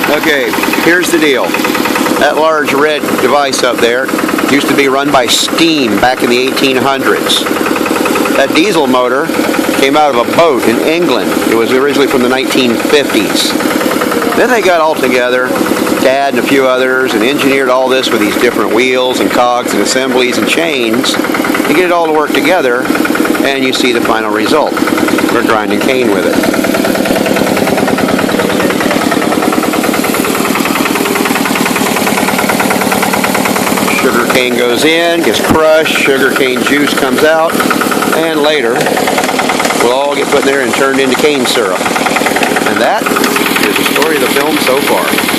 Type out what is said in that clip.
Okay, here's the deal. That large red device up there used to be run by steam back in the 1800s. That diesel motor came out of a boat in England. It was originally from the 1950s. Then they got all together, Dad and a few others, and engineered all this with these different wheels and cogs and assemblies and chains to get it all to work together, and you see the final result. We're grinding cane with it. Sugar cane goes in, gets crushed, sugar cane juice comes out, and later we'll all get put in there and turned into cane syrup. And that is the story of the film so far.